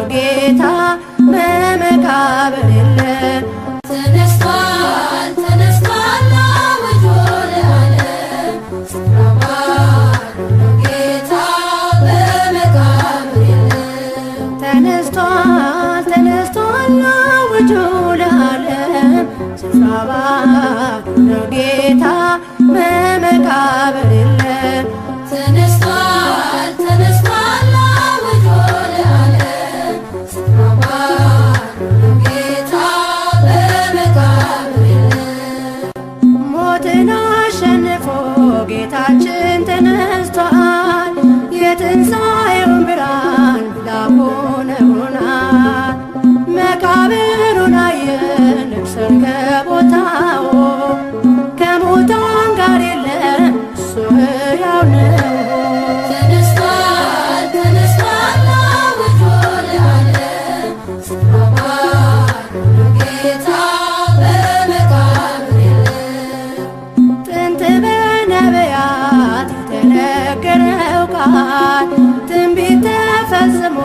ነው ጌታ በመቃብር የለም። ተነስቷል ተነስቷል አውጆ ለዓለም ስፍራ ባዶ ነው ጌታ በመቃብር የለም። ተነስቷል ተነስቷል አውጆ ለዓለም ስፍራ ባዶ ነው ጌታ በመቃብር የለም። ተነስቷል ተነስቷል አውጆ ለዓለም ስፍራ ባዶ ነው ጌታ በመቃብር የለም። ሞትን አሸንፎ ጌታችን ተነስቷል። የትንሣኤውን ብርሃን ላብ ሆኖናል። መቃብሩን አየን ነግሠን ከቦታው ከሙታን ጋር የለም እሱ ሕያው ነው። ተነስቷል ተነስቷል አውጆ ለዓለም ስፍራ ባዶ ነው ጌታ በመቃብር የለም። ጥንት በነቢያት የተነገረው ቃል ትንቢት ተፈጽሞ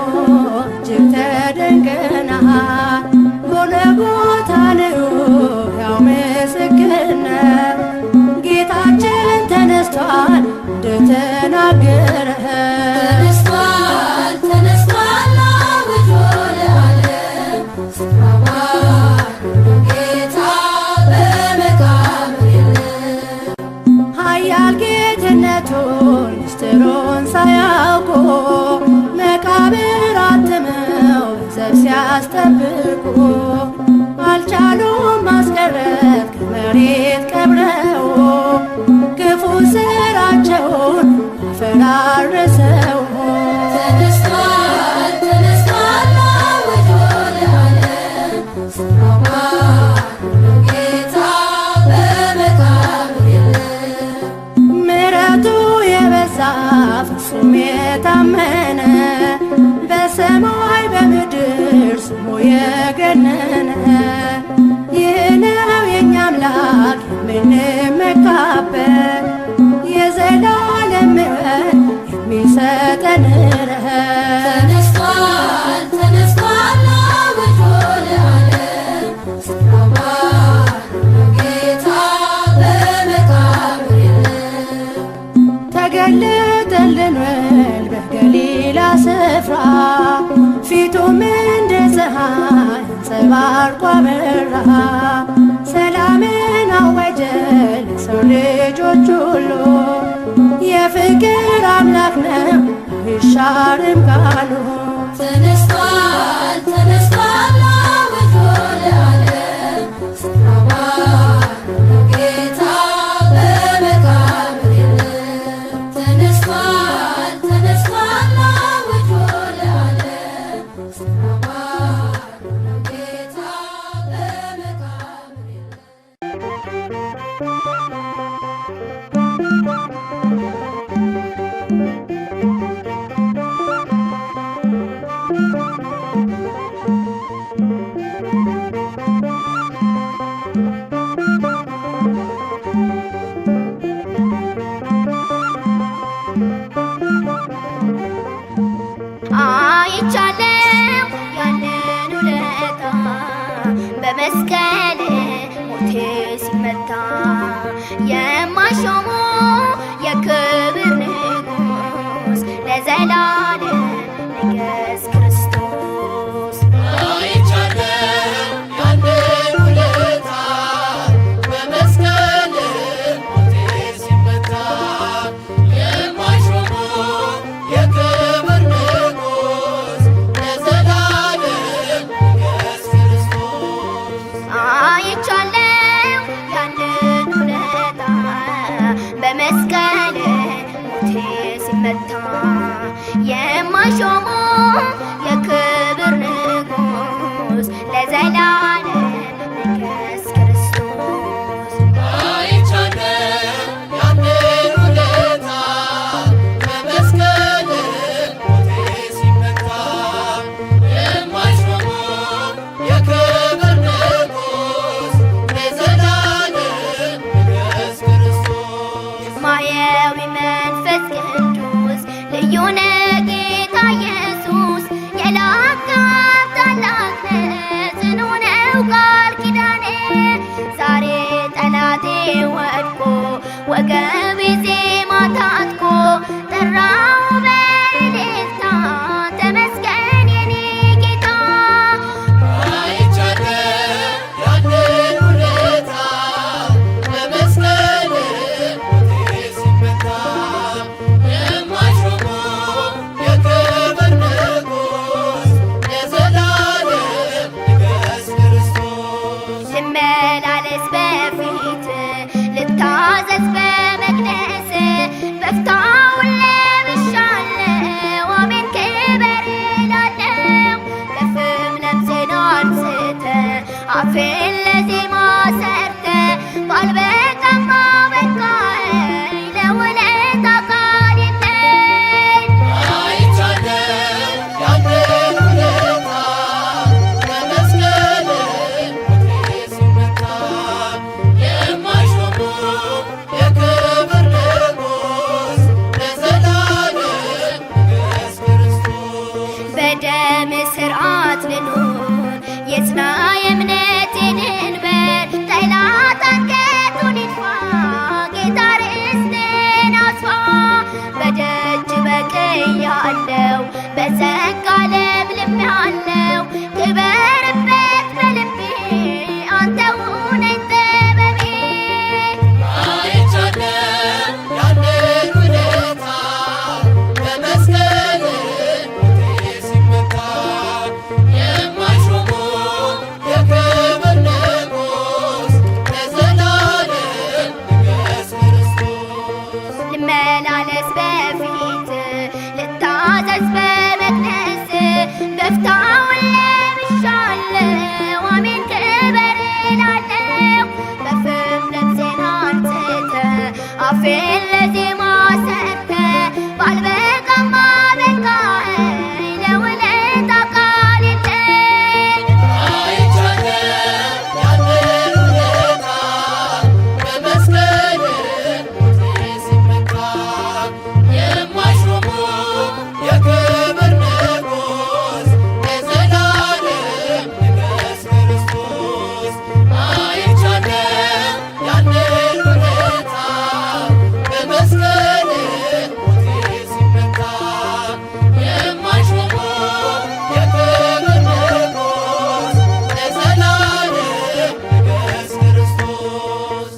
እጅግ ተደንቀናል። ጎልጎታ ልዩ ሕያው ምስክር ነው። ጌታችን ተነስቷል እንደተናገረ ተነስቷል ተነስቷል አውጆ ለዓለም ስፍራ ባዶ ነው ጌታ በመቃብር የለም። ኃያል ጌትነቱን ምስጢሩን ሳያውቁ መቃብር አትመው ዘብ ሲያስጠብቁ አልቻሉም ማስቀረት ከመሬት ቀብረው ክፉ ስራቸውን አፈራረሰው። ተነስቷል ተነስቷል አውጆ ለዓለም ስፍራ ባዶ ነው ጌታ በመቃብር የለም። ምሕረቱ የበዛ ፍጹም የታመነ በሰማይ በምድር ስሙ የገነነ ይህ ነው የእኛ አምላክ የምንመካበት የዘላለም ሕይወት የሚሰጠን ረፍት። ተነስቷል ተነስቷል አውጆ ለዓለም ስፍራ ባዶ ነው ጌታ በመቃብር የለም። ተገለጠልን ወልድ በገሊላ ስፍራ ፊቱም እንደ ፀሐይ አንጸባርቆ አበራ። ሰላምን አወጀ ለሰው ልጆች ሁሉ የፍቅር አምላክ ነው አይሻርም ቃሉ። ተነስቷል ተነስቷል አውጆ ለዓለም ስፍራ ባዶ ነው ጌታ በመቃብር የለም። ተነስቷል ተነስቷል አውጆ ለዓለም ስፍራ ባዶ ነው ጌታ በመቃብር የለም። አይቻለው ያንን ውለታ በመስቀል ሞቴ ሲመታ የማይሾሙ የክብር ንጉሥ ለዘላለም ንገስ ክርስቶስ። አይቻለው ያንን ውለታ በመስቀል ሞቴ ሲመታ የማይሾሙ የክብር ንጉሥ ለዘላለም ንገስ ክርስቶስ። አይቻለው ያንን ውለታ በመስቀል ሞቴ ሲመታ የማይሾሙ የክብር ንጉሥ ለዘላለም ንገስ ክርስቶስ። አይቻለው ያንን ውለታ በመስቀል ሞቴ ሲመታ የማይሾሙ የክብር ንጉሥ ለዘላለም ንገስ ክርስቶስ። ማየዊ መንፈስ ቅዱስ ልዩ ነህ ጌታ ኢየሱስ ወድቆ ወገቤ ዜማ ታጥቆ ጠራው በእልልታ ተመስገን የኔ ጌታ። አይቻለሁ ያንን ውለታ በመስቀል ሞቴ ሲመታ የማይሾሙ የክብር ንጉሥ የዘላለም ንገሥ ክርስቶስ ልመላለስ በፊት ልታዘዝ በመቅደስ በፍታውን ለብሻለሁ አሜን ክበር እላለሁ። ከፍም ለምሴን አንስተ አፌን ለዜማ ሰርተ ባልበቃማ በቃኝ ለውለታ ቃል የለኝ። አይቻለሁ ያንን ውለታ በመስቀል ሞቴ ሲመታ የማይሾሙ የክብር ንጉሥ የዘላለም ንገሥ ክርስቶስ በደም ስርዓት ልኑር የጽና የእምነቴን እንበር ጠላት አንገቱን ይድፋ ጌታ ርስቴን አስፋ። በደጅ በቅያለሁ በጸጋ ለምልሜአለሁ ክበርበት በልቤ አንተ ሁነኝ ጥበቤ። አይቻለሁ ያንን ውለታ በመስቀል ሞቴ ሲመታ የማይሾሙ የክብር ንጉሥ የዘላለም ንገሥ ክርስቶስ ልመላለስ በፊት ልታዘዝ በመቅደስ በፍታውን ለብሻለሁ አሜን ክበር እላለሁ። በፍም ልብሴን አንስተ አፌን ለዜማ ሰርተ ባልበቃማ በቃኝ ለውለታ ቃል የለኝ። አይቻለሁ ያንን ውለታ በመስቀል ሞቴ ሲመታ የማይሾሙ የክብር ንጉሥ የዘላለም ንገሥ ክርስቶስ አይቻለሁ ያንን ውለታ በመስቀል ሞቴ ሲመታ የማይሾሙ የክብር ንጉሥ የዘላለም ንገሥ ክርስቶስ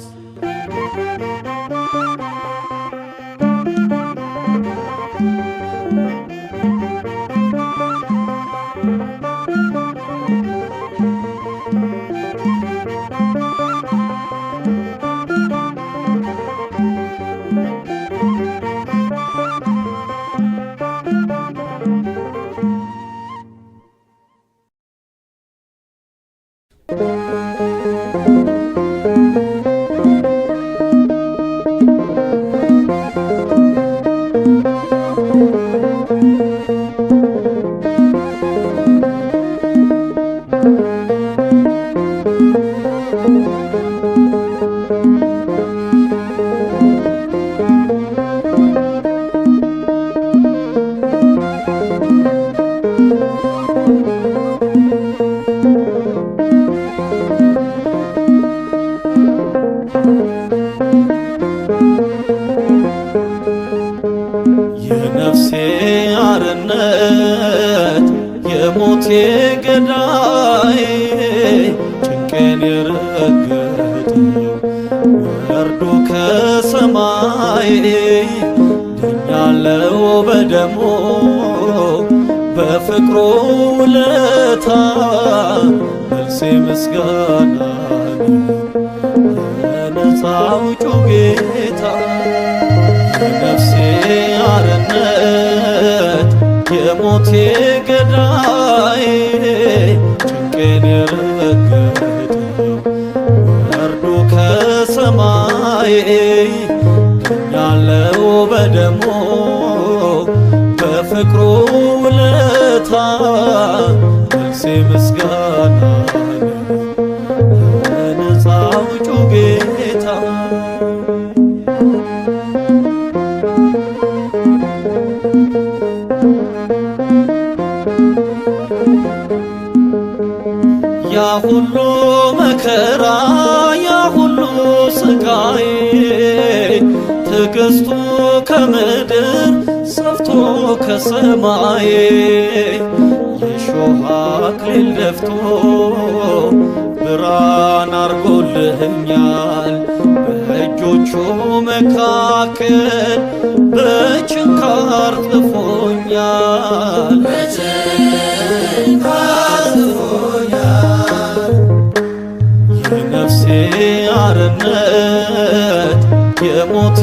የነፍሴ አርነት የሞቴ ገዳይ ጭንቄን የረገጠው ወርዶ ከሰማይ ድኛለው በደሙ በፍቅሩ ውለታ መልሴ ምስጋና ነው ለነፃ አውጪው ጌታ። የነፍሴ አርነት የሞቴ ገዳይ ጭንቄን የረገጠው ወርዶ ከሰማይ ድኛለው በደሙ በፍቅሩ ውለታ መልሴ ምስጋና ነው ለነፃ አውጪው ጌታ። ያ ሁሉ መከራ ያ ሁሉ ስቃይ ትዕግሥቱ ከምድር ሰፍቶ ከሰማይ የሾህ አክሊል ደፍቶ ብርሃን አርጎልኛል። በእጆቹ መካከል በችንካር ጥፎኛል። የነፍሴ አርነት የሞቴ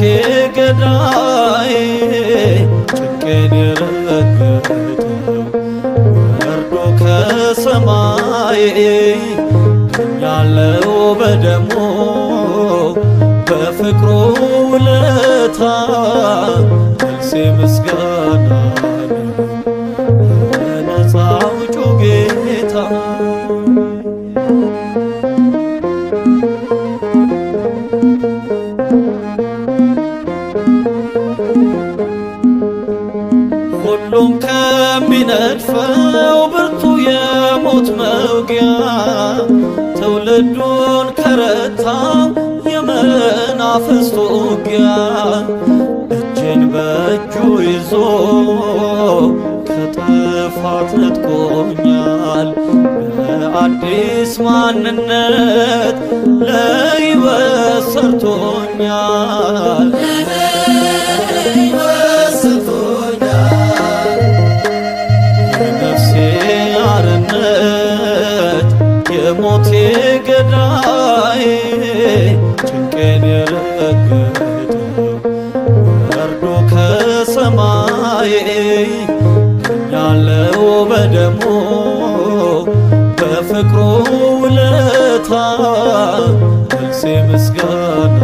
ገዳይ ጭንቄን የረገጠው ወርዶ ከሰማይ ድኛለው በደሙ በፍቅሩ ውለታ መልሴ ምስጋና ለነፃ አውጪው ጌታ። ሁሉም ከሚነድፈው ብርቱ የሞት መውጊያ ትውልዱን ከረታው የመናፍስት ውጊያ እጄን በእጁ ይዞ ከጥፋት ነጥቆኛል። በአዲስ ማንነት ለሕይወት ሰርቶኛል። የነፍሴ አርነት የሞቴ ገዳይ ጭንቄን የረገጠው ወርዶ ከሰማይ ድኛለው በደሙ በፍቅሩ ውለታ መልሴ ምስጋና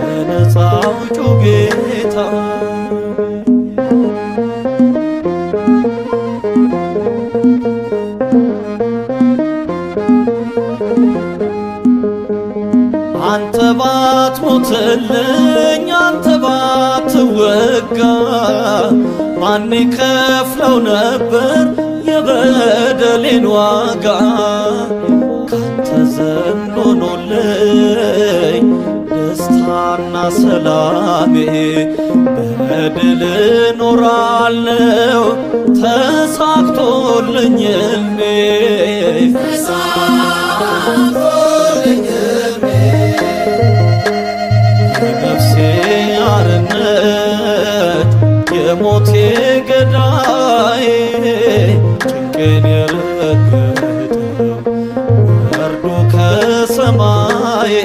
ለነፃ አውጪው ጌታ። አንተ ባትሞትልኝ አንተ ባትወጋ ማን ከፍለው ነበር የበደሌን ዋጋ? ካንተ ዘንድ ሆኖልኝ ደስታና ሰላሜ በድል ኖራለው ተሳክቶልኝ ሕልሜ። የነፍሴ አርነት የሞቴ ገዳይ ጭንቄን የረገጠው ወርዶ ከሰማይ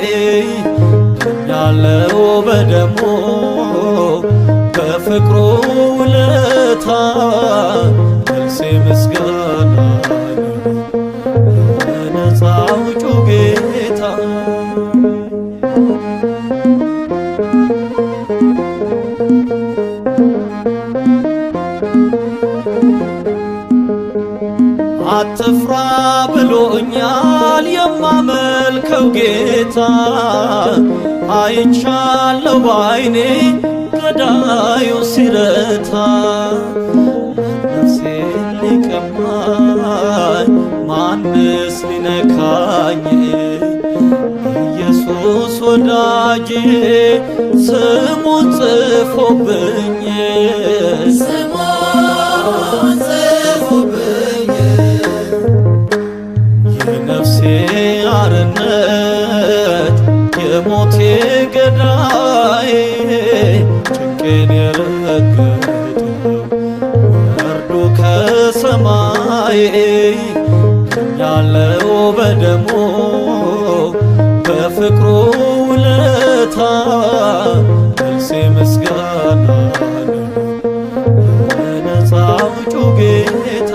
ድኛለው በደሙ በፍቅሩ ውለታ መልሴ ምስጋና ለነፃ አውጪው ጌታ። አትፍራ ብሎኛል የማመልከው ጌታ። አይቻለው ባይኔ ገዳዩ ሲረታ ነፍሴን ሊቀማኝ ማንስ ሊነካኝ? ኢየሱስ ወዳጄ ስሙን ጽፎብኝ የነፍሴ አርነት የሞቴ ገዳይ ጭንቄን የረገጠው ወርዶ ከሰማይ ድኛለው በደሙ በፍቅሩ ውለታ መልሴ ምስጋና ለነፃ አውጪው ጌታ።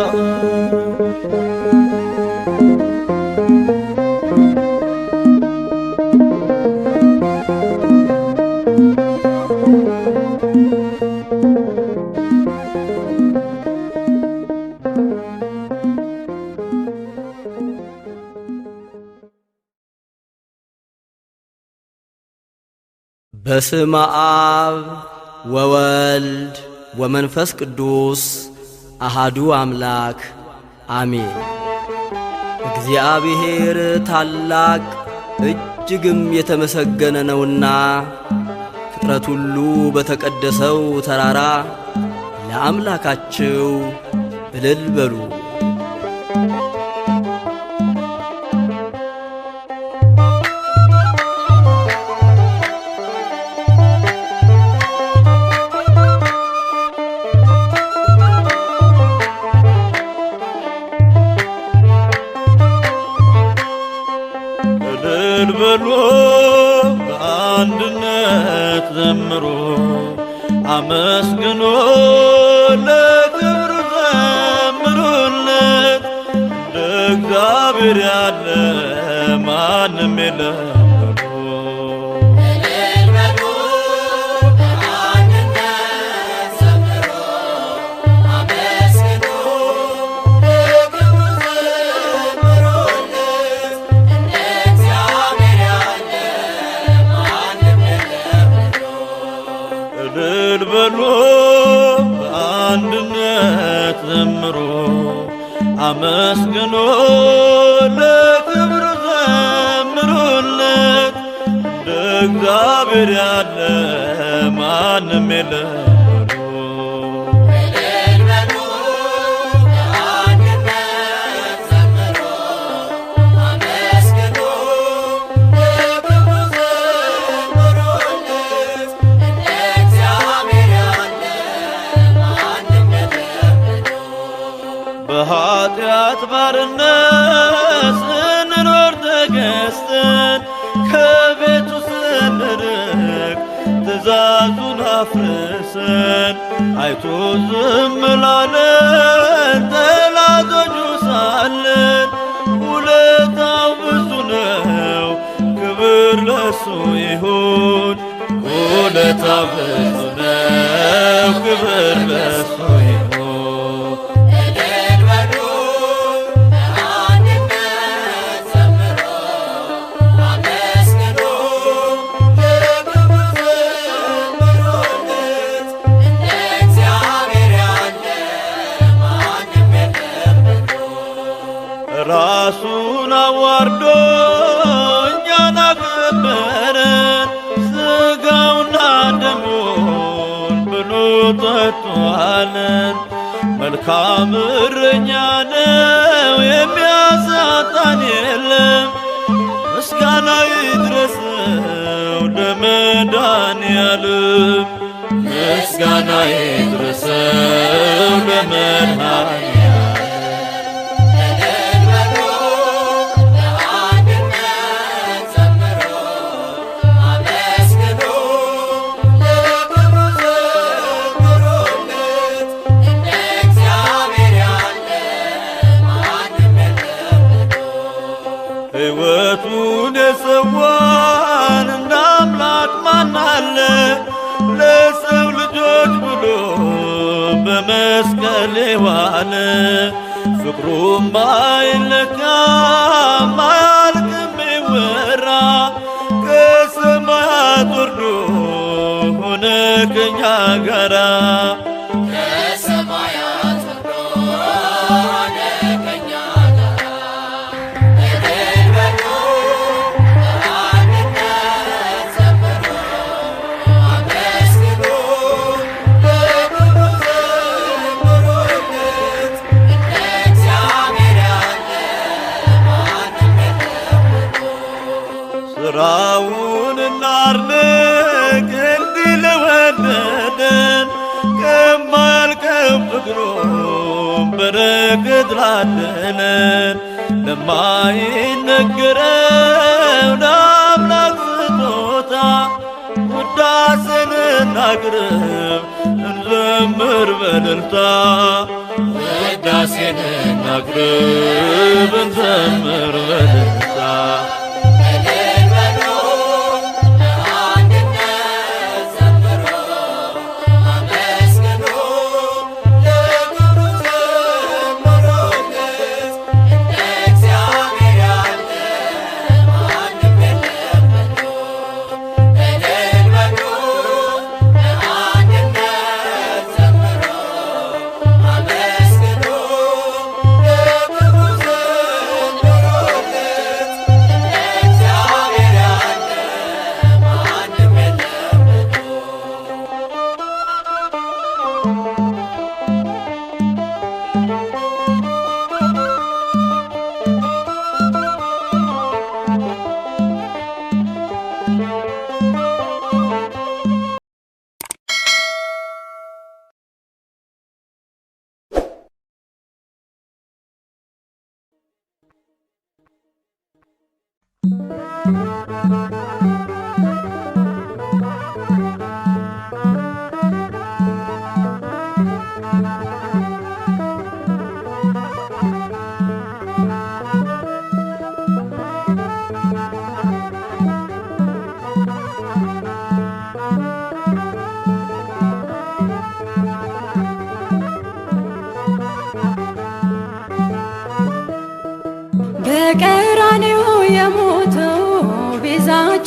በስመ አብ ወወልድ ወመንፈስ ቅዱስ አሃዱ አምላክ አሜን። እግዚአብሔር ታላቅ እጅግም የተመሰገነ ነውና ፍጥረት ሁሉ በተቀደሰው ተራራ ለአምላካችሁ እልል በሉ። እልል በሉ በአንድነት ዘምሩ አመስግኑ ለክብሩ ዘምሩለት እንደ እግዚአብሔር ያለ ማንም የለም በሉ። እልል በሉ በአንድነት ዘምሩ አመስግኑ ለክብሩ ዘምሩለት እንደ እግዚአብሔር ያለ ማንም የለም በሉ። እልል በሉ በአንድነት ዘምሩ አመስግኑ ለክብሩ ዘምሩለት እንደ እግዚአብሔር ያለ ማንም የለም በሉ። እልል በሉ በአንድነት ዘምሩ አመስግኑ ለክብሩ ዘምሩለት እንደ እግዚአብሔር ያለ ማንም የለም በሉ። በኃጢአት ባርነት ስንኖር ተገዝተን ከቤቱ ስንርቅ ትእዛዙን አፍርሰን አይቶ ዝም ላለን ጠላቶቹ ሳለን ውለታው ብዙ ነው፣ ክብር ለሱ ይሁን። ውለታው ብዙ ነው፣ ክብር ለሱ ይሁን። እልል በሉ በአንድነት ዘምሩ አመስግኑ ለክብሩ ዘምሩለት እንደ እግዚአብሔር ያለ ማንም የለም በሉ። ራሱን አዋርዶ እኛን አከበረን፣ ሥጋውና ደሙን ብሉ ጠጡ አለን። መልካም እረኛ ነው የሚያሳጣን የለም። ምስጋና ይድረሰው ለመድኃኔዓለም፣ ምስጋና ይድረሰው ለመድኃኔዓለም። እልል በሉ በአንድነት ዘምሩ አመስግኑ ለክብሩ ዘምሩለት እንደ እግዚአብሔር ያለ ማንም የለም በሉ። ሕይወቱን የሰዋን እንደ አምላክ ማን አለ? ለሰው ልጆች ብሎ በመስቀል የዋለ ፍቅሩም ባይለካም አያልቅም ይወራ። ከሰማያት ወርዶ ሆነ ከኛ ጋራ ከሰማያት ወርዶ ሆነ ከእኛ ጋራ። እልል በሉ በአንድነት ዘምሩ አመስግኑ ለክብሩ ዘምሩለት እንደ እግዚአብሔር ያለ ማንም የለም በሉ። ስራውን እናድንቅ እንዲህ ለወደደን ከማያልቀው ፍቅሩ በረከት ላደለን ለማይነገረው ለአምላክ ስጦታ ውዳሴን እናቅርብ እንዘምር በእልልታ። ውዳሴን እናቅርብ እንዘምር በእልልታ። እልል በሉ በአንድነት ዘምሩ አመስግኑ ለክብሩ ዘምሩለት እንደ እግዚአብሔር ያለ ማንም የለም በሉ። እልል በሉ በአንድነት ዘምሩ አመስግኑ ለክብሩ ዘምሩለት እንደ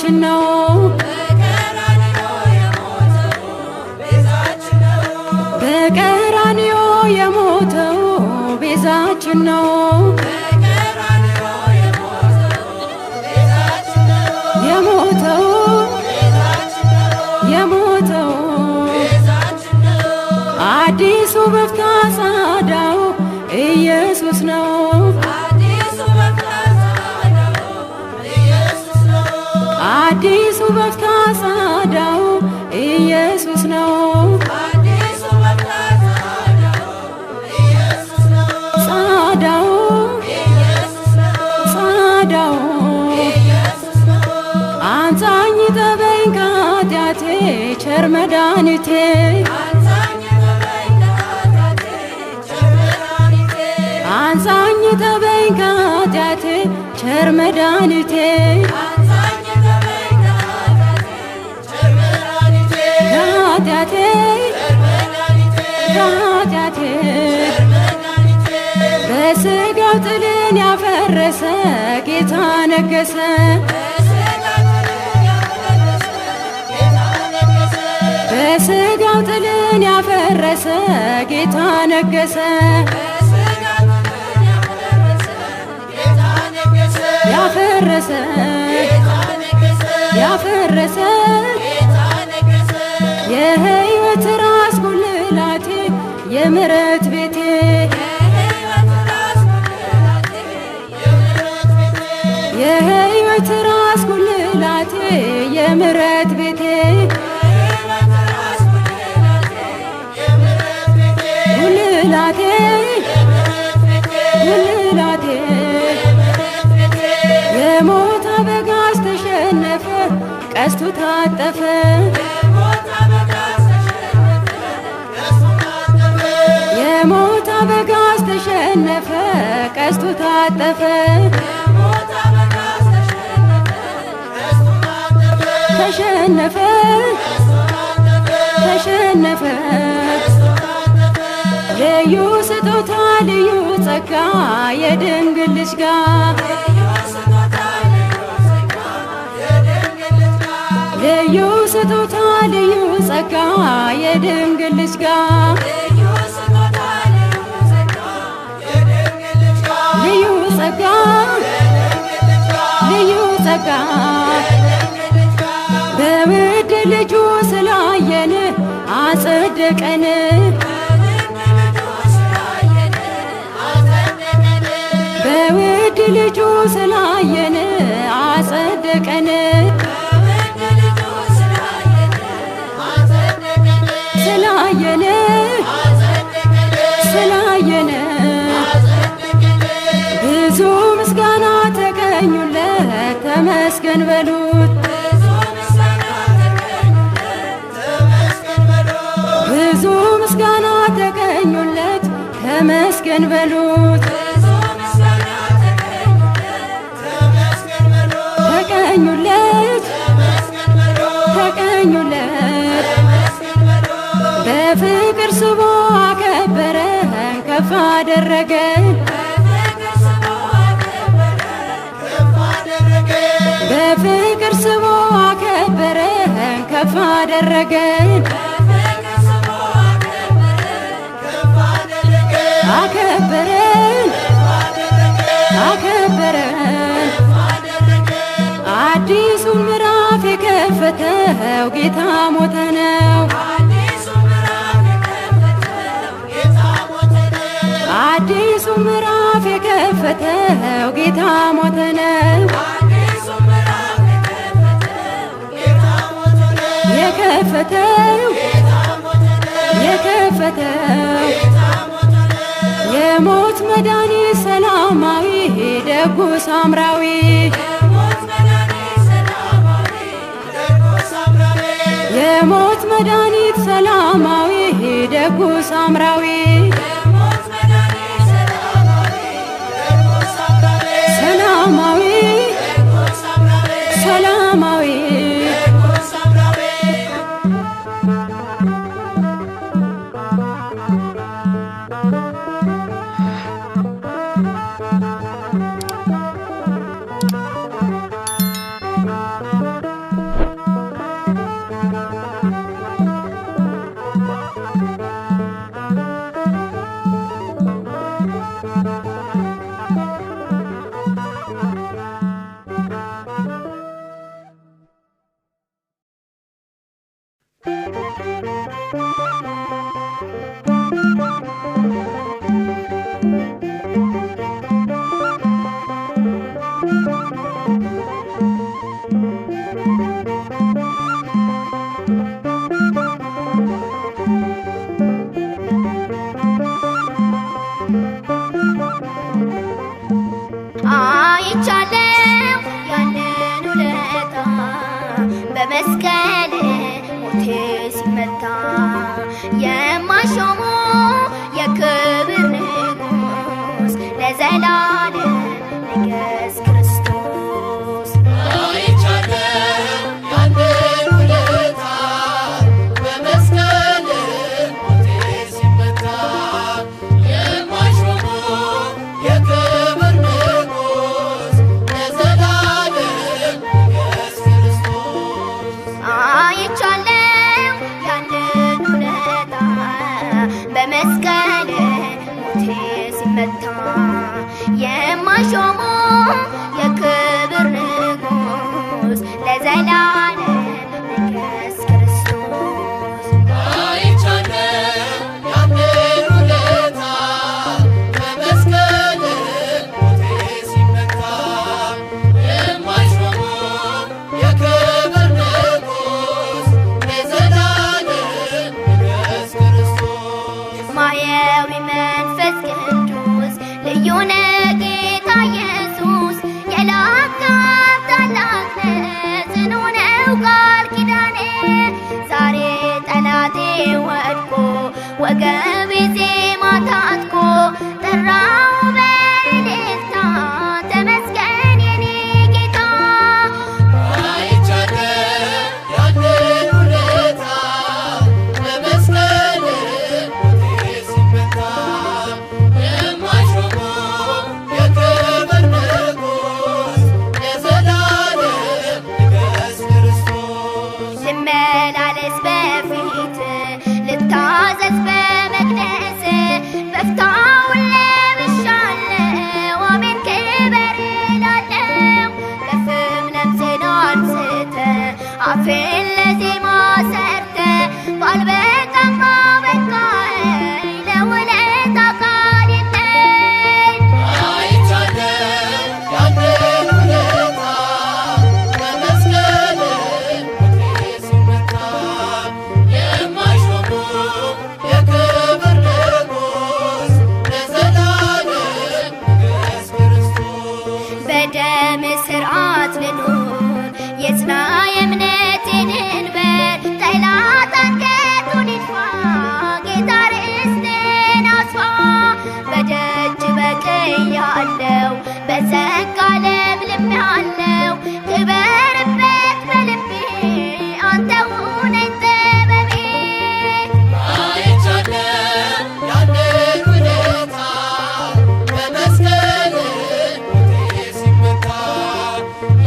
ቤዛችን ነው። በቀራንዮ የሞተው ቤዛችን ነው። የሞተው አዲሱ በፍታ ጻዳው ኢየሱስ ነው። አዲሱ በፍታ ጻዳው ኢየሱስ ነው። ጻዳው አንጻኝ ጠበኝ ከኃጢአቴ ቸር መድኃኒቴ አንጻኝ ጠበኝ ከኃጢአቴ ቸር መድኃኒቴ ከኃጢአቴ በሥጋው ጥልን ያፈረሰ ጌታ ነገሰ። በሥጋው ጥልን ያፈረሰ ጌታ ነገሰ። ያፈረሰ የሕይወት ራስ ጉልላቴ የምሕረት ቤቴ የሕይወት ራስ ጉልላቴ የምሕረት ቤቴ ጉልላቴ የሞት አበጋዝ ተሸነፈ ቀስቱ ታጠፈ። የሞት አበጋዝ ተሸነፈ ቀስቱ ታጠፈ። ተሸነፈ ልዩ ስጦታ ልዩ ጸጋ የድንግል ልጅ ጋር ልዩ ስጦታ ልዩ ጸጋ የድንግል ልጅ ጋር ልዩ ጸጋ በውድ ልጁ ስላየን አጸደቀን። በውድ ልጁ ስላየን አጸደቀን። ስላየን ብዙ ምስጋና ተገኙለት ተመስገን በሉት። ብዙ ምስጋና ተገኙለት ተመስገን በሉት። ተቀኙለት በፍቅር ስቦ አከበረን ከፍ አደረገን። በፍቅር ስቦ አከበረን ከፍ አደረገን። አከበረን አዲሱን ምዕራፍ የከፈተው ጌታ ሞተ ነው። አዲሱ ምዕራፍ የከፈተው ጌታ ሞተ ነው። የከፈተው የሞት መድኃኒት ሰላማዊ ደጉ ሳምራዊ የሞት መድኃኒት ሰላማዊ ደጉ ሳምራዊ ሰላማዊ ወገቤ ዜማ ታጥቆ ጠራው በእልልታ ተመስገን የኔ ጌታ። አይቻለሁ ያንን ውለታ በመስቀል ሞቴ ሲመታ የማይሾመው የክብር ንጉሥ ለዘላለም ንገሥ ክርስቶስ። ልመላለስ በፊት ልታዘዝ በመቅደስ በፍታውን ለብሻለሁ አሜን ክበር እላለሁ። ከፍም ነፍሴን አንስተ አፌን ለዜማ ሰርተ ባልበቃማ በቃኝ ለውለታ ቃል የለኝ። አይቻለሁ ያንን ውለታ በመስቀል ሞቴ ሲመታ የማይሾመው የክብር ንጉሥ ለዘላለም ንገሥ ክርስቶስ። በደም ስርዓት ልኑር የጽና የእምነቴን እንበር ጠላት አንገቱን ይድፋ ጌታ ርስቴን አስፋ። በደጅ በቅያለሁ በጸጋ ለምልሜአለሁ ክበርበት በልቤ አንተ ሁነኝ ጥበቤ። አይቻለሁ ያንን ውለታ በመስቀል ሞቴ ሲመታ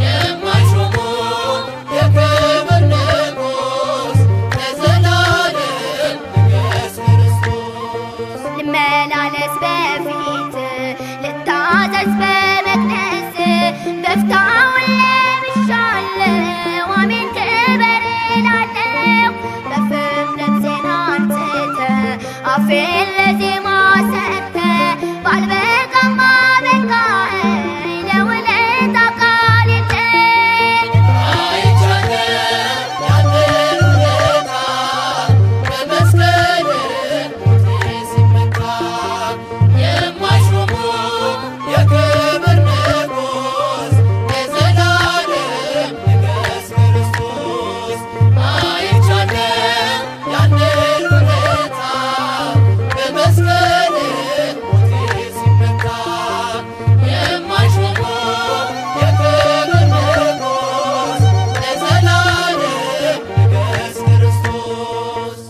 የማይሾመው የክብር ንጉሥ ለዘላለም ንገሥ ክርስቶስ። ልመላለስ በፊት ልታዘዝ በመቅደስ በፍታውን ለብሻለሁ አሜን ክበር እላለሁ። በፍም ነፍሴን አንስተ አፌን ለዜማ ሰርተ ባልበቃማ በቃኝ ለውለታ ቃል የለኝ። አይቻለሁ ያንን ውለታ በመስቀል ሞቴ ሲመታ የማይሾመው የክብር ንጉሥ ለዘላለም ንገሥ ክርስቶስ። አይቻለሁ ያንን ውለታ በመስቀል ሞቴ ሲመታ የማይሾመው የክብር ንጉሥ ለዘላለም ንገሥ ክርስቶስ።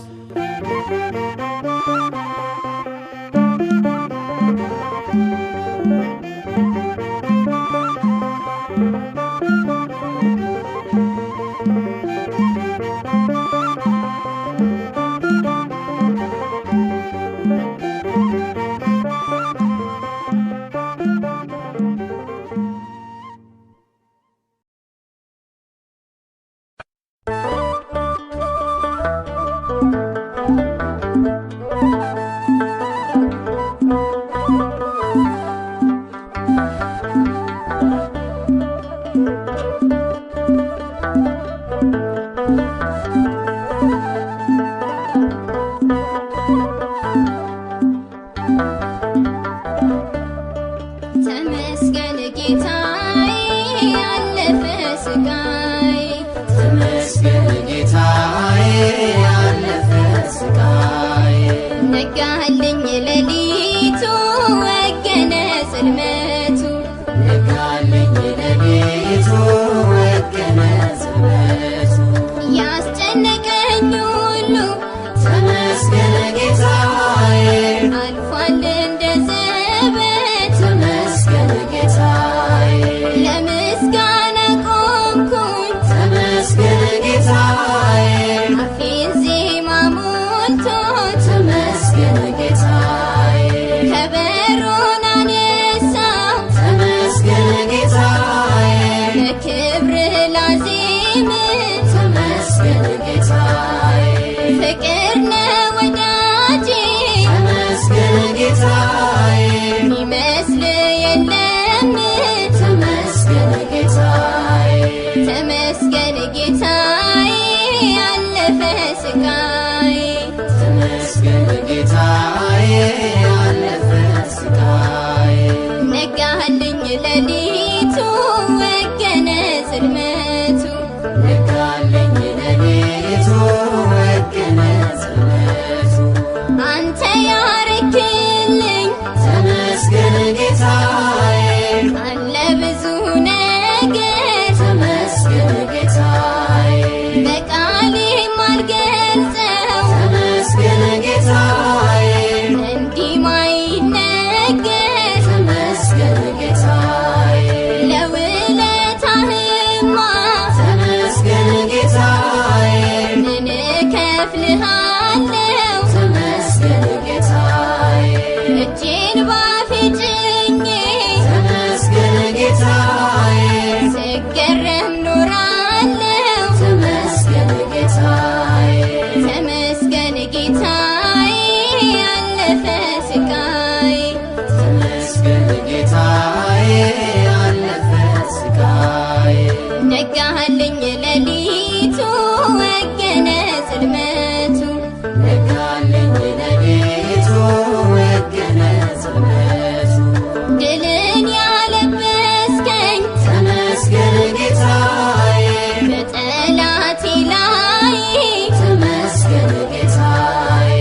ተመስገን ጌታዬ ያለፈ ስቃይ ተመስገን ጌታዬ ያለፈ ስቃይ ነጋልኝ ሌሊቱ ወገነ ጽልመቱ ነጋልኝ ሌሊቱ ወገነ ጽልመቱ ያስጨነቀኝ ሁሉ ተመስገን ጌታዬ አልፏል እንደ ዘበት ተመስገን ጌታዬ ለምስጋና ቆምኩኝ ተመስገን ጌታዬ አፌን ዜማ ሞልቶት ተመስገን ጌታዬ ከበሮን አነሳው ተመስገን ጌታዬ ለክብር ላዜም ተመስገን ጌታዬ ፍቅር ነው ወዳጄ ተመስገን ጌታዬ ሚመስል የለም ተመስገን ጌታዬ ተመስገን ጌታዬ ያለፈ ስቃይ ተመስገን ጌታዬ ያለፈ ስቃይ ነጋልኝ ሌሊቱ ወገነ ጽልመቱ ነጋልኝ ሌሊቱ ወገነ ጽልመቱ ተመስገን ጌታዬ ምን እከፍልሃለሁ ተመስገን ጌታዬ እጄን ባፌ ጭኜ ተመስገን ጌታዬ ስገረም ኖራለሁ ተመስገን ጌታዬ ተመስገን ጌታዬ ያለፈ ስቃይ ተመስገን ጌታዬ አለፈ ስቃዬ ነጋልኝ ሌሊቱ ወገነ ጽልመቱ ነጋልኝ ሌሊቱ ወገነ ጽልመቱ ድልን ያለበስከኝ ተመስገን ጌታዬ በጠላቴ ላይ ተመስገን ጌታዬ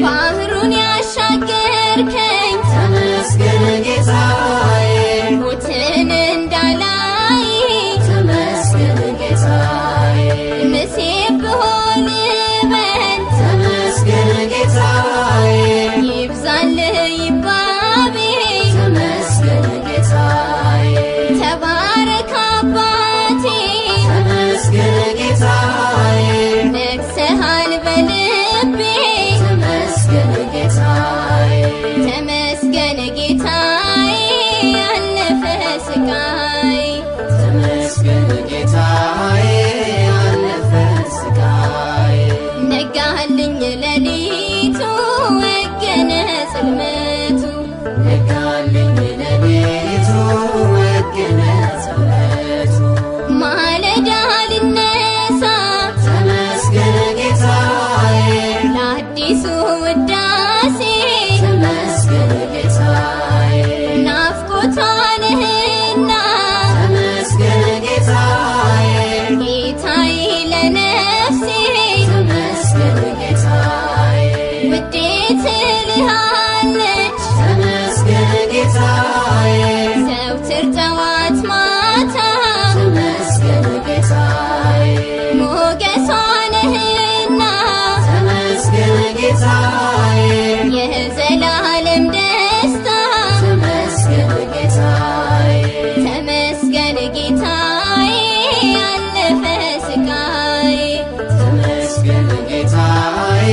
ባህሩን ያሻገርከኝ ተመስገን ጌታዬ ሞትን እንዳላይ ተመስገን ጌታዬ ንሴብሖ ልበል ተመስገን ጌታዬ ይብዛልህ ይባቤ ተመስገን ጌታዬ ተባረክ አባቴ ተመስገን ጌታዬ ነግሰሃል በልቤ ተመስገን ጌታዬ ተመስገን ጌታዬ ያለፈ ስቃይ ተመስገን ጌታዬ አለፈ ስቃዬ ነጋልኝ ሌሊቱ ወገነ ጽልመቱ ነጋልኝ ሌሊቱ ወገነ ጽልመቱ ማለዳ ልነሳ ተመስገን ጌታዬ ለአዲሱ ውዳሴ ተመስገን ጌታዬ ናፍቆቷ ነህና ተመስገን ጌታዬ ጌታዬ ለነፍሴ ተመስገን ጌታዬ ውዴ ትልሃለች ተመስገን ጌታዬ ዘውትር ጠዋት ማታ ተመስገን ጌታዬ ሞገሷ ነህና ተመስገን ጌታዬ የዘላለም ደስታ ተመስገን ጌታዬ ተመስገን ጌታዬ ያለፈ ስቃይ ተመስገን ጌታዬ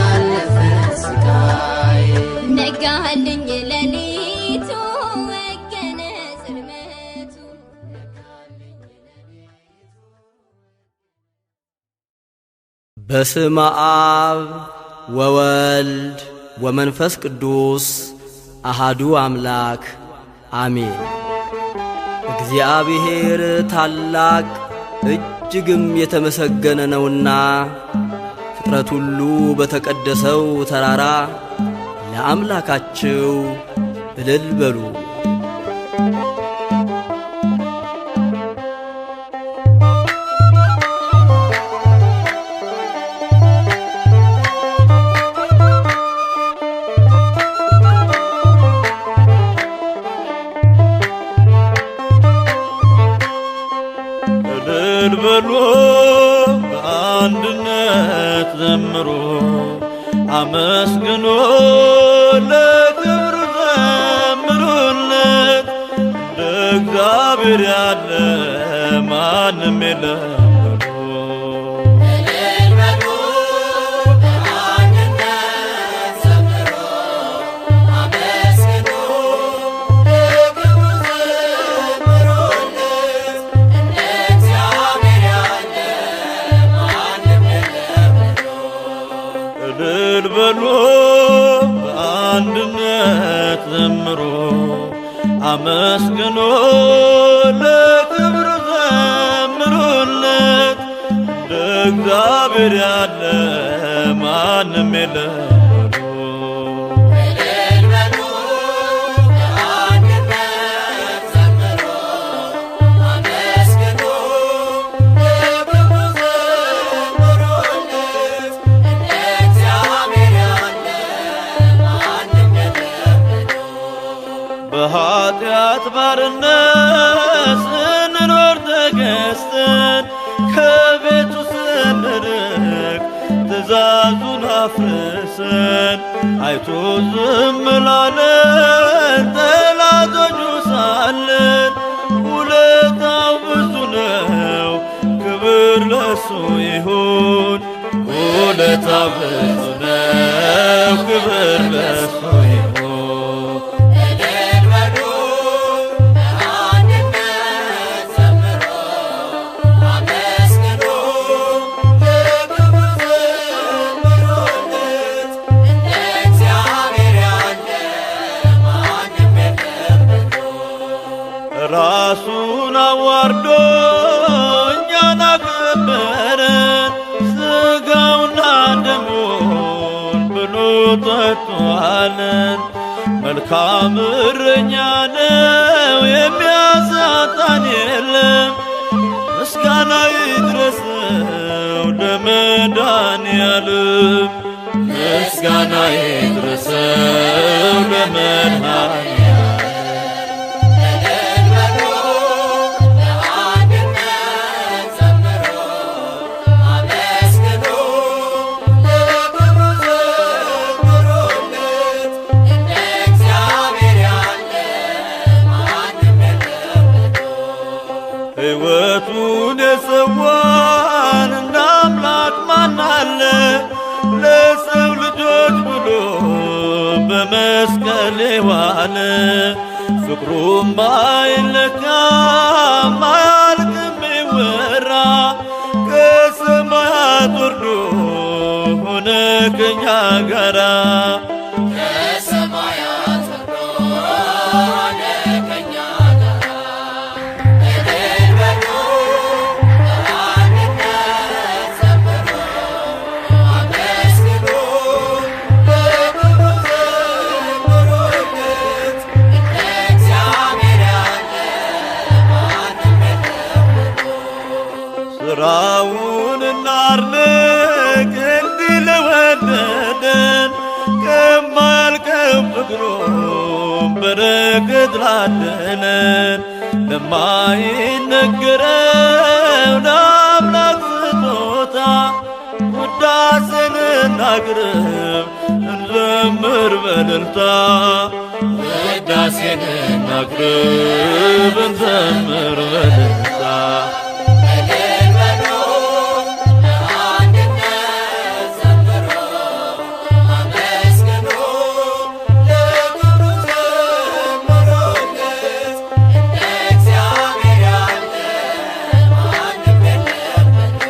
አለፈ ስቃዬ ነጋልኝ ሌሊቱ ወገነ ጽልመቱ በስመ አብ ወወልድ ወመንፈስ ቅዱስ አሃዱ አምላክ አሜን። እግዚአብሔር ታላቅ እጅግም የተመሰገነ ነውና ፍጥረት ሁሉ በተቀደሰው ተራራ ለአምላካቸው እልል በሉ። እልል በሉ በአንድነት ዘምሩ አመስግኑ ለክብሩ ዘምሩለት እንደ እግዚአብሔር ያለ ማንም የለም በሉ። እልል በሉ በአንድነት ዘምሩ አመስግኑ ለክብሩ ዘምሩለት እንደ እግዚአብሔር ያለ ማንም የለም በሉ። በኃጢአት ባርነት ስንኖር ተገዝተን ከቤቱ ስንርቅ ትእዛዙን አፍርሰን አይቶ ዝም ላለን ጠላቶቹ ሳለን ውለታው ብዙ ነው ክብር በሱ ይሁን ውለታው ብዙ ነው ክብር በሱ ይሁን። እልል በሉ በአንድነት ዘምሩ አመስግኑ ለክብሩ ዘምሩለት እንደ እግዚአብሔር ያለ ማንም የለም በሉ። ራሱን አዋርዶ እኛን አከበረን ሥጋውና ደሙን ብሎ ጠጥቶአለን። መልካም እረኛ ነው የሚያሳጣን የለም። ምስጋና ይድረሰው ለመድኃኔዓለም ምስጋና ይድረሰው ለመድኃኔዓለም። እልል በሉ በአንድነት ዘምሩ አመስግኑ ለክብሩ ዘምሩለት እንደ እግዚአብሔር ያለ ማንም የለም በሉ። ሕይወቱን የሰዋን እንደ አምላክ ማን አለ? ለሰው ልጆች ብሎ በመስቀል የዋለ ፍቅሩም ባይለካም አያልቅም ይወራ። ከሰማያት ወርዶ ሆነ ከኛ ጋራ ከሰማያት ወርዶ ሆነ ከእኛ ጋራ። እልል በሉ በአንድነት ዘምሩ አመስግኑ ለክብሩ ዘምሩለት እንደ እግዚአብሔር ያለ ማንም የለም በሉ። ስራውን እናድንቅ እንዲህ ለወደደን ከማያልቀው ፍቅሩ በረከት ላደለን ለማይነገረው ለአምላክ ስጦታ ውዳሴን እናቅርብ እንዘምር በእልልታ ውዳሴን እናቅርብ እንዘምር በእልልታ። እልል በሉ በአንድነት ዘምሩ አመስግኑ ለክብሩ ዘምሩለት እንደ እግዚአብሔር ያለ ማንም የለም በሉ።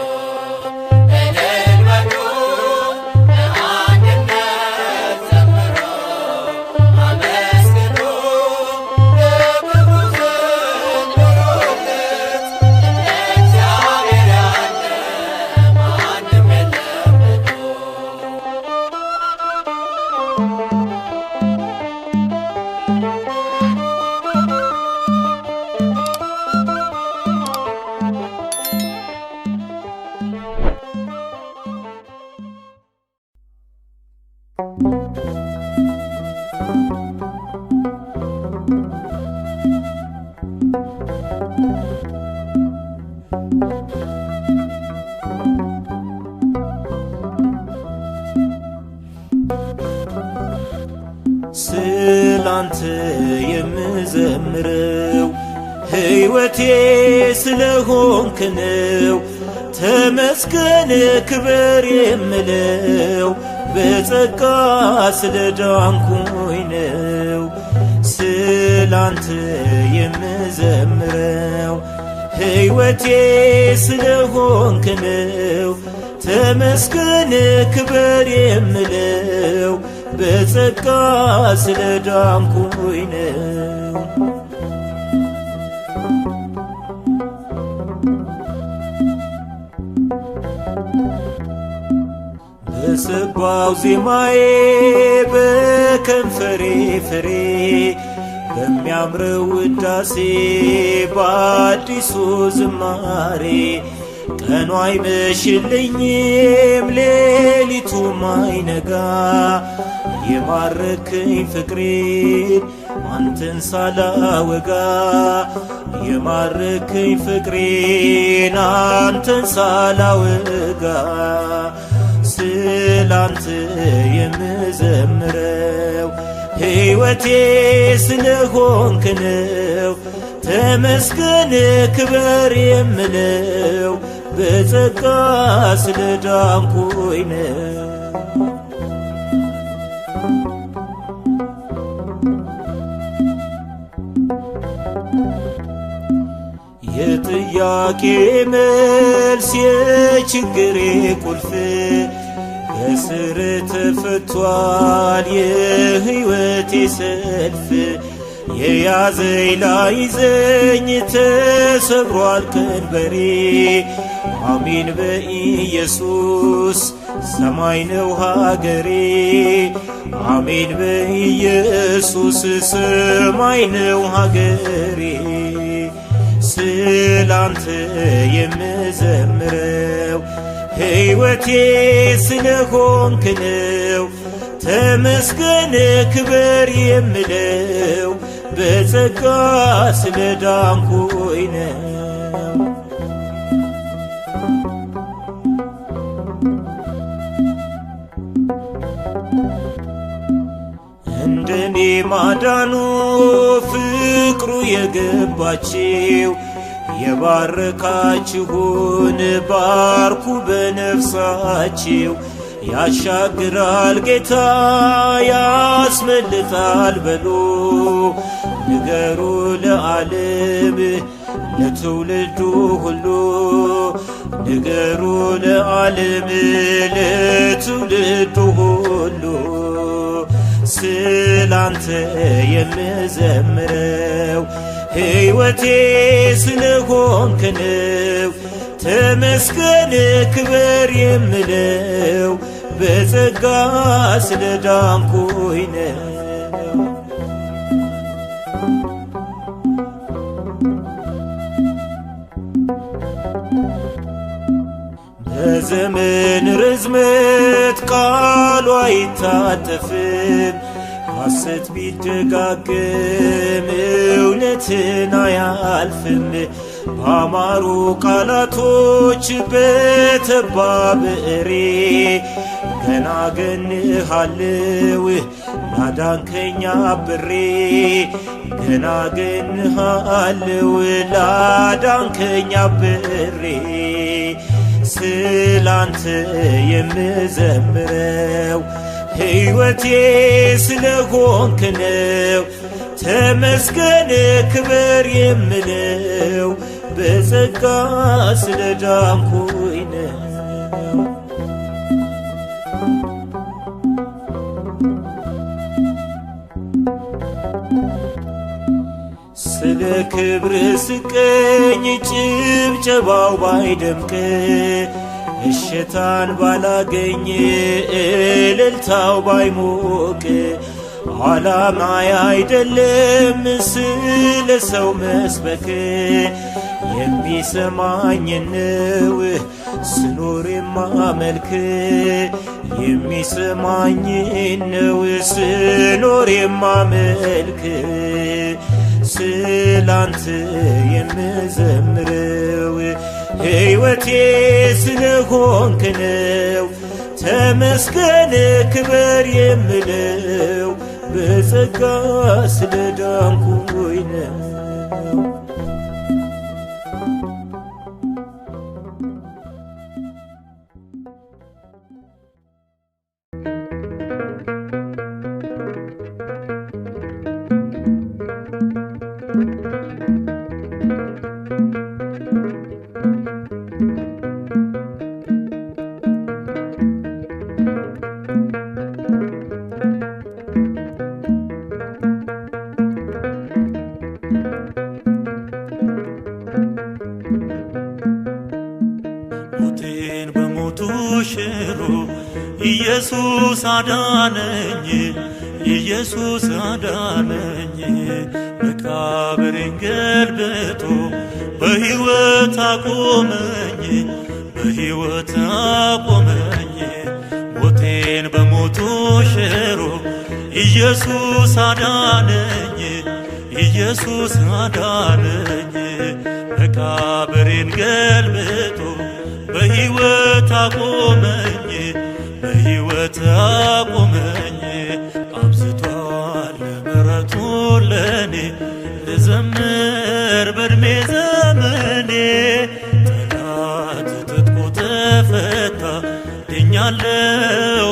እልል በሉ በአንድነት ዘምሩ አመስግኑ ለክብሩ ዘምሩለት እንደ እግዚአብሔር ያለ ማንም የለም በሉ። ስላንተ የምዘምረው ሕይወቴ ስለሆንክ ነው። ተመስገን ክበር የምለው በጸጋ ስለዳንኩኝ ነው። ስላንተ የምዘምረው ሕይወቴ ስለሆንክ ነው። ተመስገን ክበር የምለው በጸጋ ስለዳንኩኝ ነው። በሰባው ዜማዬ በከንፈሬ ፍሬ በሚያምረው ውዳሴ በአዲሱ ዝማሬ ቀኑ አይመሽልኝም ሌሊቱም አይነጋ የማረከኝ ፍቅሬን አንተን ሳላወጋ የማረከኝ ፍቅሬን አንተን ሳላወጋ ስላንተ የምዘምረው ሕይወቴ ስለሆንክ ነው። ተመስገን ክበር የምለው በጸጋ ስለዳንኩኝ ነው። የጥያቄ መልስ የችግሬ ቁልፍ ከስር ተፈቷል የሕይወቴ ሰልፍ። የያዘኝ ላይዘኝ ተሰብሯል ቀንበሬ። አሜን በኢየሱስ ሰማይ ነው ሀገሬ። አሜን በኢየሱስ ሰማይ ነው ሀገሬ። ስላንተ የምዘምረው ሕይወቴ ስለሆንክ ነው። ተመስገን ክበር የምለው በጸጋ ስለዳንኩኝ ነው። እንደኔ ማዳኑ ፍቅሩ የገባችው የባረካችሁን ባርኩ በነፍሳችው። ያሻግራል ጌታ ያስመልጣል በሉ ንገሩ ለዓለም ለትውልዱ ሁሉ። ንገሩ ለዓለም ለትውልዱ ሁሉ ስላንተ የምዘምረው ሕይወቴ ስለሆንክ ነው። ተመስገን ክበር የምለው በጸጋ ስለዳንኩኝ ነው። በዘመን ርዝመት ቃሉ አይታጠፍም። ሐሰት ቢደጋገም እውነትን አያልፍም። ባማሩ ቃላቶች በተባ ብዕሬ ገና ገንሃለው ላዳንከኝ አብሬ። ገና ገንሃለው ላዳንከኝ አብሬ። ስላንተ የምዘምረው ሕይወቴ ስለሆንክ ነው። ተመስገን ክበር የምለው በጸጋ ስለዳንኩኝ ነው። ስለ ክብር ስቀኝ ጭብጨባው ባይደምቅ እሽታን ባላገኝ እልልታው ባይሞቅ። ዓላማዬ አይደለም ስለ ሰው መስበክ የሚሰማኝ ነው ስኖር የማመልክ። የሚሰማኝ ነው ስኖር የማመልክ። ስላንተ የምዘምረው ሕይወቴ ስለሆንክ ነው። ተመስገን ክበር የምለው በጸጋ ስለዳንኩኝ ነው። ሞቴን በሞቱ ሽሮ ኢየሱስ አዳነኝ። ኢየሱስ አዳነኝ። መቃብሬን ገልብጦ በሕይወት አቆመኝ። በሕይወት አቆመኝ። ሞቴን በሞቱ ሽሮ ኢየሱስ አዳነኝ። ኢየሱስ አዳነኝ። መቃብሬን ገልብጦ በሕይወት አቆመኝ። በሕይወት አቆመኝ። አብዝቷል ምሕረቱ ለኔ ልዘምር በዕድሜ ዘመኔ። ጠላት ተፈታ ድኛለው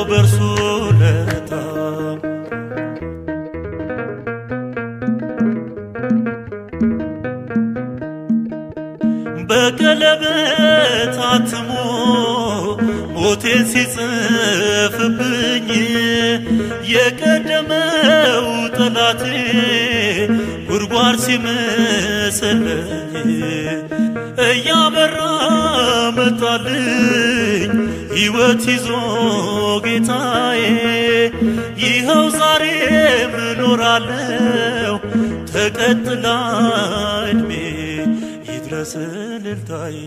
በእርሱ ለታ በቀለበት አትሞ ሞቴን ሲጽፍብኝ የቀደመው ጠላቴ ጉድጓድ ሲመስለኝ እያበራ መጣልኝ ሕይወት ይዞ ጌታዬ ይኸው ዛሬም እኖራለሁ ተቀጥላ ዕድሜ ይድረስ እልልታዬ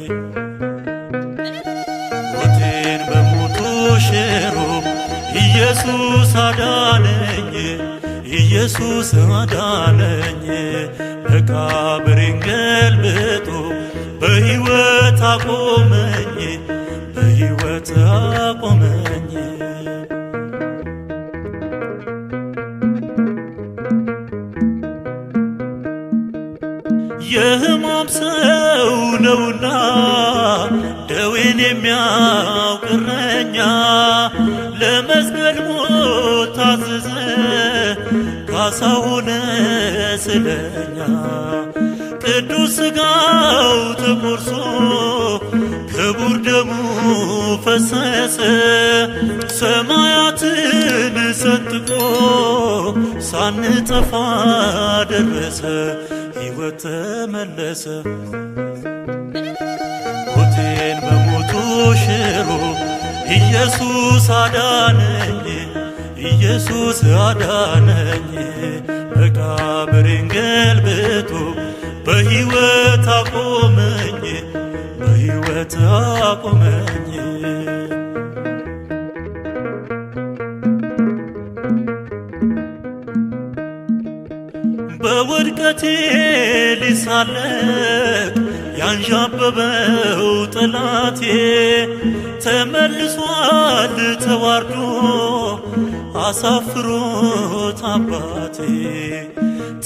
ሞቴን በሞቱ ሽሮ ኢየሱስ አዳነኝ ኢየሱስ አዳነኝ መቃብሬን ገልብጦ በሕይወት አቆመኝ በሕይወት አቆመኝ የሕማም ሰው ነውና ደዌን የሚያውቅ እረኛ ለመስቀል ሞት ታዘዘ ካሳ ሆነ ስለኛ ቅዱስ ሥጋው ተቆርሶ ክቡር ደሙ ፈሰሰ ሰማያትን ሰንጥቆ ሳንጠፋ ደረሰ ሕይወት ተመለሰ ሞቴን በሞቱ ሽሮ ኢየሱስ አዳነኝ ኢየሱስ አዳነኝ መቃብሬን ገልብጦ በሕይወት አቆመኝ በሕይወት አቆመኝ በውድቀቴ ሊሳለቅ ያንዣበበው ጠላቴ ተመልሷል ተዋርዶ አሳፍሮት አባቴ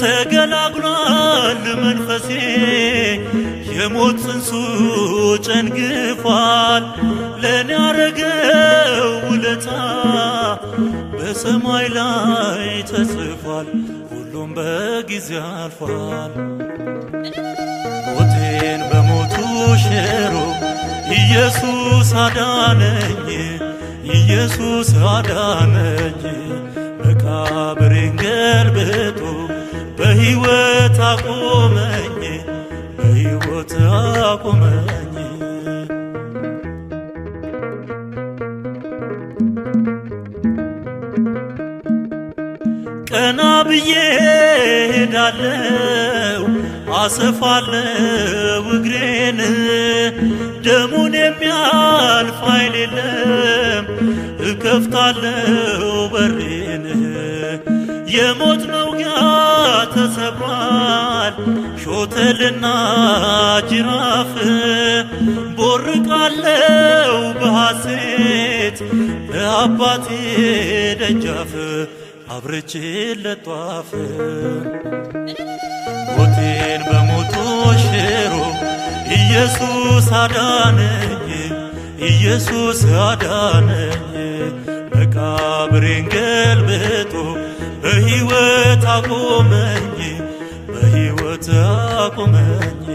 ተገላግሏል መንፈሴ የሞት ጽንሱ ጨንግፏል ለኔ ያረገው ውለታ በሰማይ ላይ ተጽፏል ሁሉም በጊዜ አልፏል ሞቴን በሞቱ ሽሮ ኢየሱስ አዳነኝ ኢየሱስ አዳነኝ መቃብሬን ገልብጦ በሕይወት አቆመኝ በሕይወት አቆመኝ ቀና ብዬ ሄዳለው አሰፋለው እግሬን ደሙን የሚያልፍ ኃይል የለም እከፍታለው በሬን የሞት መውጊያ ተሰብሯል ሾተልና ጅራፍ ቦርቃለው በሐሴት በአባቴ ደጃፍ አብርቼለት ጧፍ ሞቴን በሞቱ ሽሮ ኢየሱስ አዳነኝ ኢየሱስ አዳነኝ መቃብሬን ገልብጦ በሕይወት አቆመኝ በሕይወት አቆመኝ